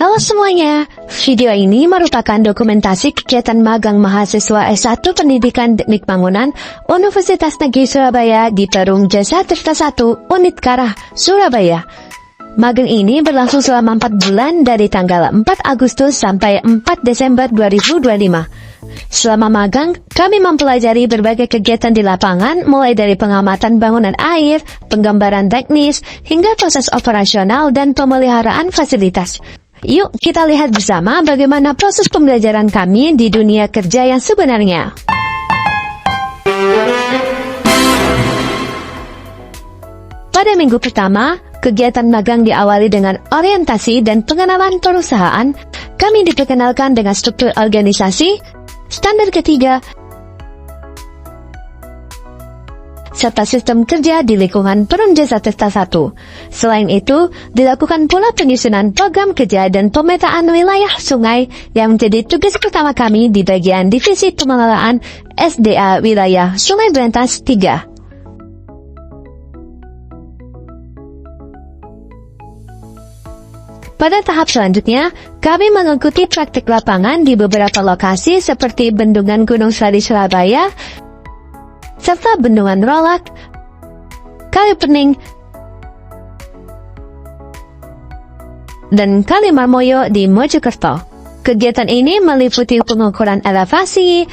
Halo semuanya, video ini merupakan dokumentasi kegiatan magang mahasiswa S1 Pendidikan Teknik Bangunan Universitas Negeri Surabaya di Perum Jasa Tirta 1, Unit Karah, Surabaya. Magang ini berlangsung selama 4 bulan dari tanggal 4 Agustus sampai 4 Desember 2025. Selama magang, kami mempelajari berbagai kegiatan di lapangan, mulai dari pengamatan bangunan air, penggambaran teknis, hingga proses operasional dan pemeliharaan fasilitas. Yuk kita lihat bersama bagaimana proses pembelajaran kami di dunia kerja yang sebenarnya. Pada minggu pertama, kegiatan magang diawali dengan orientasi dan pengenalan perusahaan. Kami diperkenalkan dengan struktur organisasi, standar ketiga, serta sistem kerja di lingkungan Perum Jasa Tirta 1. Selain itu, dilakukan pula penyusunan program kerja dan pemetaan wilayah sungai yang menjadi tugas pertama kami di bagian divisi pengelolaan SDA wilayah Sungai Berantas 3. Pada tahap selanjutnya, kami mengikuti praktik lapangan di beberapa lokasi seperti Bendungan Gunung Sari Surabaya, serta Bendungan Rolak, Kali Pening, dan Kali Marmoyo di Mojokerto. Kegiatan ini meliputi pengukuran elevasi,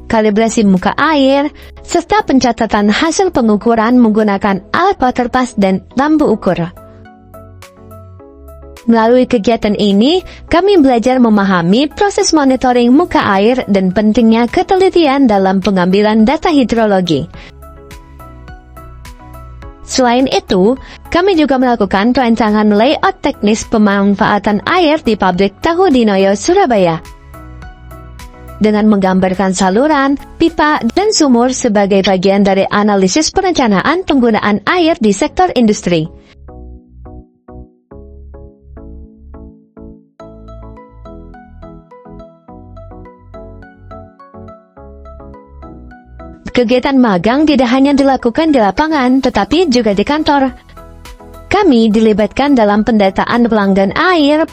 kalibrasi muka air, serta pencatatan hasil pengukuran menggunakan alat waterpass dan lampu ukur. Melalui kegiatan ini, kami belajar memahami proses monitoring muka air dan pentingnya ketelitian dalam pengambilan data hidrologi. Selain itu, kami juga melakukan perancangan layout teknis pemanfaatan air di pabrik tahu di Noyo, Surabaya, dengan menggambarkan saluran, pipa, dan sumur sebagai bagian dari analisis perencanaan penggunaan air di sektor industri. Kegiatan magang tidak hanya dilakukan di lapangan, tetapi juga di kantor. Kami dilibatkan dalam pendataan pelanggan air,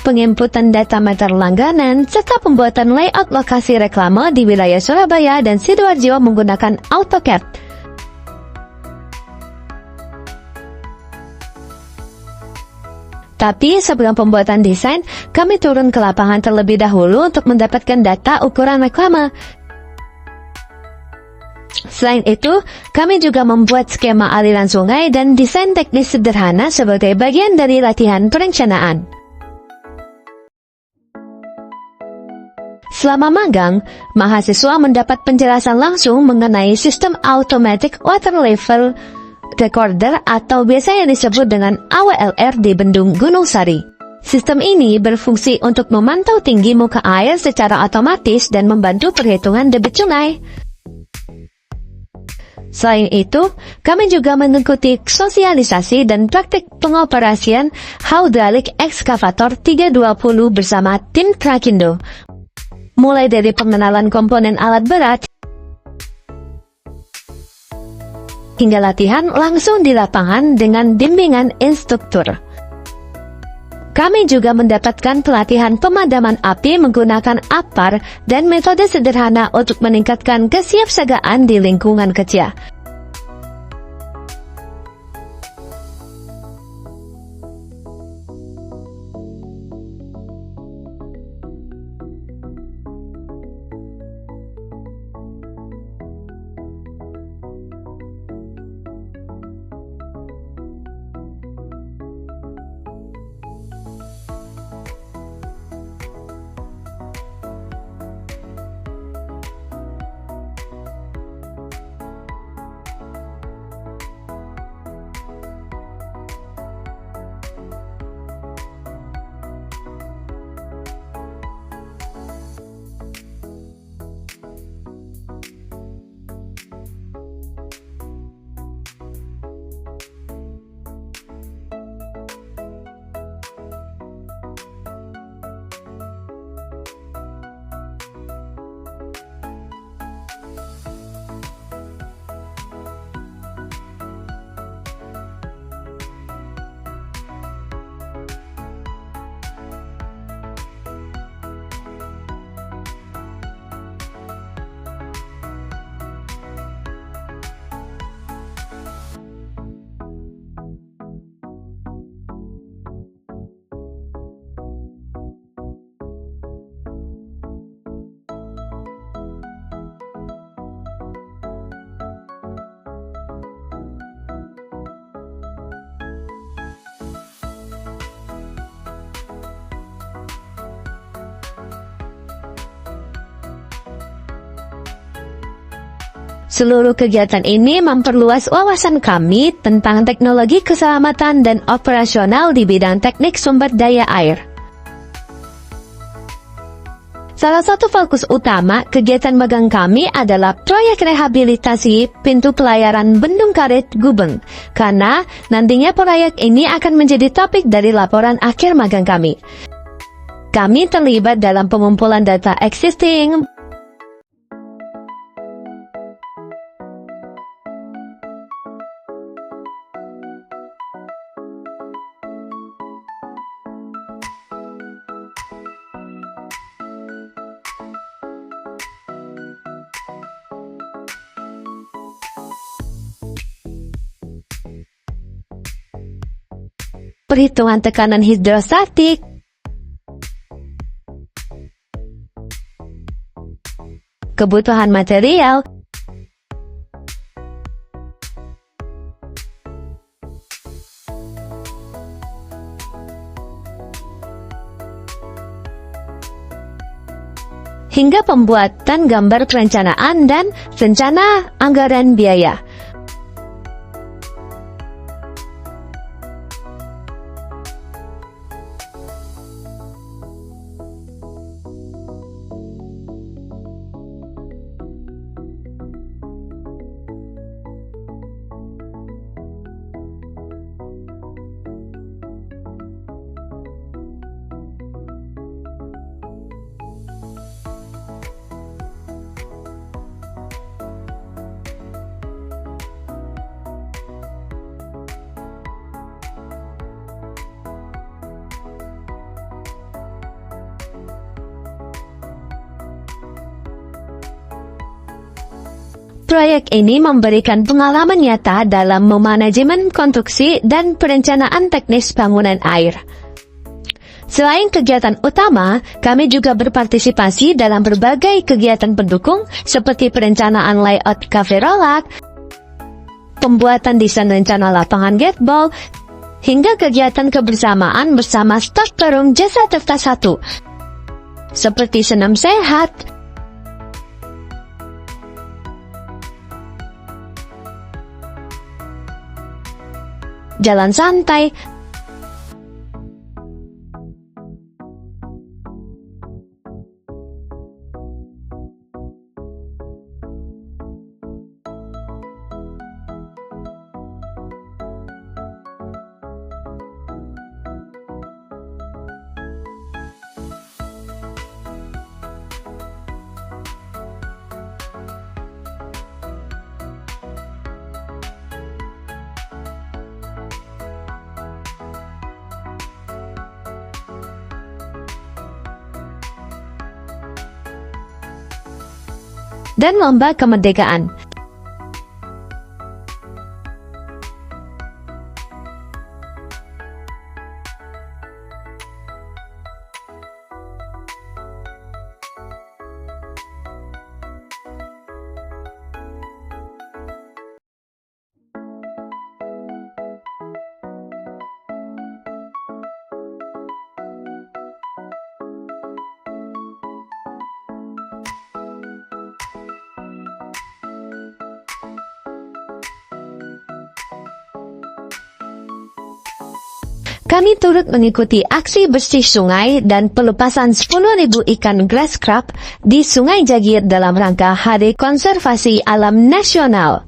penginputan data meter langganan, serta pembuatan layout lokasi reklame di wilayah Surabaya dan Sidoarjo menggunakan AutoCAD. Tapi sebelum pembuatan desain, kami turun ke lapangan terlebih dahulu untuk mendapatkan data ukuran reklame. Selain itu, kami juga membuat skema aliran sungai dan desain teknis sederhana sebagai bagian dari latihan perencanaan. Selama magang, mahasiswa mendapat penjelasan langsung mengenai sistem Automatic Water Level Recorder atau biasa yang disebut dengan AWLR di Bendung Gunung Sari. Sistem ini berfungsi untuk memantau tinggi muka air secara otomatis dan membantu perhitungan debit sungai. Selain itu, kami juga mengikuti sosialisasi dan praktik pengoperasian hydraulic excavator 320 bersama tim Trakindo. Mulai dari pengenalan komponen alat berat hingga latihan langsung di lapangan dengan bimbingan instruktur. Kami juga mendapatkan pelatihan pemadaman api menggunakan APAR dan metode sederhana untuk meningkatkan kesiapsiagaan di lingkungan kerja. Seluruh kegiatan ini memperluas wawasan kami tentang teknologi keselamatan dan operasional di bidang teknik sumber daya air. Salah satu fokus utama kegiatan magang kami adalah proyek rehabilitasi pintu pelayaran Bendung Karet Gubeng, karena nantinya proyek ini akan menjadi topik dari laporan akhir magang kami. Kami terlibat dalam pengumpulan data existing, perhitungan tekanan hidrostatik, kebutuhan material, hingga pembuatan gambar perencanaan dan rencana anggaran biaya. Proyek ini memberikan pengalaman nyata dalam memanajemen konstruksi dan perencanaan teknis bangunan air. Selain kegiatan utama, kami juga berpartisipasi dalam berbagai kegiatan pendukung seperti perencanaan layout cafe rolak, pembuatan desain rencana lapangan gateball, hingga kegiatan kebersamaan bersama staf perum Jasa Tirta 1, seperti senam sehat, jalan santai, dan lomba kemerdekaan. Kami turut mengikuti aksi bersih sungai dan pelepasan 10.000 ikan grass crab di Sungai Jagir dalam rangka Hari Konservasi Alam Nasional.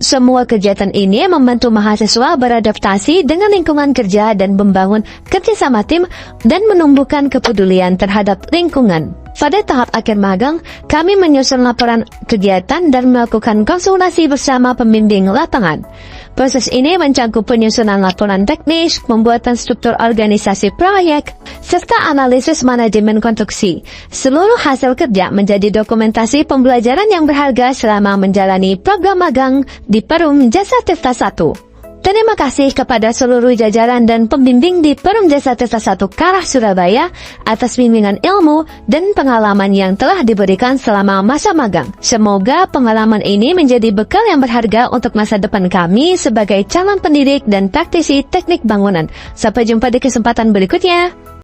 Semua kegiatan ini membantu mahasiswa beradaptasi dengan lingkungan kerja dan membangun kerjasama tim dan menumbuhkan kepedulian terhadap lingkungan. Pada tahap akhir magang, kami menyusun laporan kegiatan dan melakukan konsultasi bersama pembimbing lapangan. Proses ini mencakup penyusunan laporan teknis, pembuatan struktur organisasi proyek, serta analisis manajemen konstruksi. Seluruh hasil kerja menjadi dokumentasi pembelajaran yang berharga selama menjalani program magang di Perum Jasa Tirta I. Terima kasih kepada seluruh jajaran dan pembimbing di Perum Jasa Tirta I Karah Surabaya atas bimbingan ilmu dan pengalaman yang telah diberikan selama masa magang. Semoga pengalaman ini menjadi bekal yang berharga untuk masa depan kami sebagai calon pendidik dan praktisi teknik bangunan. Sampai jumpa di kesempatan berikutnya.